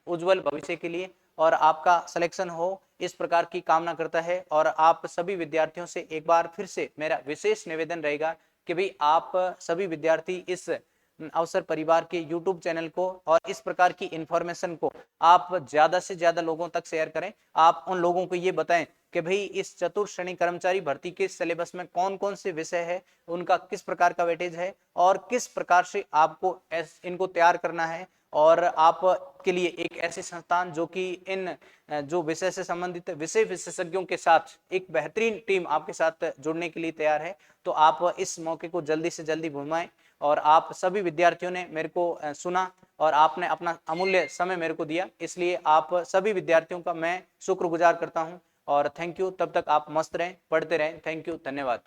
उज्जवल भविष्य के लिए और आपका सिलेक्शन हो इस प्रकार की कामना करता है। और आप सभी विद्यार्थियों से एक बार फिर से मेरा विशेष निवेदन रहेगा कि भाई आप सभी विद्यार्थी इस अवसर परिवार के YouTube चैनल को और इस प्रकार की इंफॉर्मेशन को आप ज्यादा से ज्यादा लोगों तक शेयर करें। आप उन लोगों को ये बताएं कि भाई इस चतुर्थ श्रेणी कर्मचारी भर्ती के सिलेबस में कौन कौन से विषय है, उनका किस प्रकार का वेटेज है, और किस प्रकार से आपको इनको तैयार करना है, और आप के लिए एक ऐसी संस्थान जो कि इन जो विषय से संबंधित विषय विशेषज्ञों के साथ एक बेहतरीन टीम आपके साथ जुड़ने के लिए तैयार है। तो आप इस मौके को जल्दी से जल्दी घुमाएं, और आप सभी विद्यार्थियों ने मेरे को सुना और आपने अपना अमूल्य समय मेरे को दिया, इसलिए आप सभी विद्यार्थियों का मैं शुक्रगुजार करता हूं। और थैंक यू, तब तक आप मस्त रहें, पढ़ते रहें। थैंक यू, धन्यवाद।